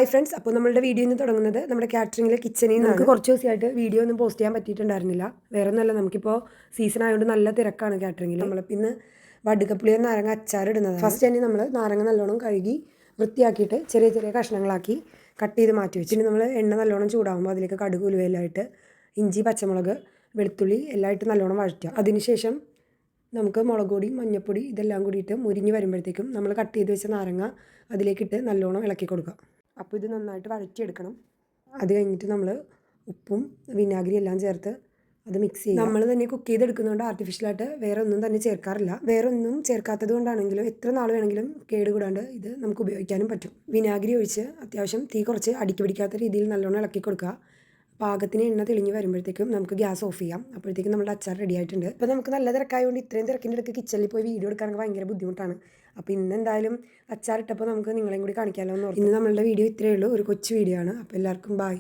Hi friends, അപ്പോൾ നമ്മളുടെ video ഇന്ന് തുടങ്ങുന്നത് നമ്മുടെ കാറ്ററിംഗിലെ കിച്ചണിൽ നിന്ന്. നമുക്ക് കുറച്ച് ദിവസമായിട്ട് വീഡിയോ ഒന്നും പോസ്റ്റ് ചെയ്യാൻ പറ്റിയിട്ടുണ്ടായിരുന്നില്ല. വേറെ ഒന്നുമല്ല, നമുക്കിപ്പോൾ സീസൺ ആയതുകൊണ്ട് നല്ല തിരക്കാണ് കാറ്ററിംഗിൽ. നമ്മളിപ്പോൾ ഇന്ന് വടുകപ്പുളിയോ നാരങ്ങ അച്ചാർ ഇടുന്നത്. ഫസ്റ്റ് തന്നെ നമ്മൾ നാരങ്ങ നല്ലോണം കഴുകി വൃത്തിയാക്കിയിട്ട് ചെറിയ ചെറിയ കഷ്ണങ്ങളാക്കി കട്ട് ചെയ്ത് മാറ്റി വെച്ചു. പിന്നെ നമ്മൾ എണ്ണ നല്ലോണം ചൂടാകുമ്പോൾ അതിലേക്ക് കടുക് ഉലുവയിലായിട്ട് ഇഞ്ചി പച്ചമുളക് വെളുത്തുള്ളി എല്ലാം ഇട്ട് നല്ലോണം വഴറ്റുക. അതിനുശേഷം നമുക്ക് മുളക് പൊടി മഞ്ഞൾപ്പൊടി ഇതെല്ലാം കൂടിയിട്ട് മുരിഞ്ഞ് വരുമ്പോഴത്തേക്കും നമ്മൾ കട്ട് ചെയ്ത് വെച്ച നാരങ്ങ അതിലേക്കിട്ട് നല്ലോണം ഇളക്കി കൊടുക്കുക. അപ്പോൾ ഇത് നന്നായിട്ട് വഴറ്റിയെടുക്കണം. അത് കഴിഞ്ഞിട്ട് നമ്മൾ ഉപ്പും വിനാഗിരി എല്ലാം ചേർത്ത് അത് മിക്സ് ചെയ്യും. നമ്മൾ തന്നെ കുക്ക് ചെയ്തെടുക്കുന്നതുകൊണ്ട് ആർട്ടിഫിഷ്യലായിട്ട് വേറെ ഒന്നും തന്നെ ചേർക്കാറില്ല. വേറെ ഒന്നും ചേർക്കാത്തത് കൊണ്ടാണെങ്കിലും എത്ര നാൾ വേണമെങ്കിലും കേടുകൂടാണ്ട് ഇത് നമുക്ക് ഉപയോഗിക്കാനും പറ്റും. വിനാഗിരി ഒഴിച്ച് അത്യാവശ്യം തീ കുറച്ച് അടുക്കി പിടിക്കാത്ത രീതിയിൽ നല്ലോണം ഇളക്കി കൊടുക്കുക. പാകത്തിന് എണ്ണ തെളിഞ്ഞ് വരുമ്പോഴത്തേക്കും നമുക്ക് ഗ്യാസ് ഓഫ് ചെയ്യാം. അപ്പോഴത്തേക്കും നമ്മുടെ അച്ചാർ റെഡി ആയിട്ടുണ്ട്. അപ്പോൾ നമുക്ക് നല്ല തിരക്കായതുകൊണ്ട് ഇത്രയും തിരക്കിൻ്റെ ഇടയ്ക്ക് കിച്ചണിൽ പോയി വീഡിയോ എടുക്കാനൊക്കെ ഭയങ്കര ബുദ്ധിമുട്ടാണ്. അപ്പോൾ ഇന്ന് എന്തായാലും അച്ചാർ ഇട്ടപ്പോൾ നമുക്ക് നിങ്ങളെയും കൂടി കാണിക്കാമല്ലോ എന്ന് ഓർത്തു. ഇന്ന് നമ്മളുടെ വീഡിയോ ഇത്രയേ ഉള്ളൂ, ഒരു കൊച്ചു വീഡിയോ ആണ്. അപ്പോൾ എല്ലാവർക്കും ബൈ.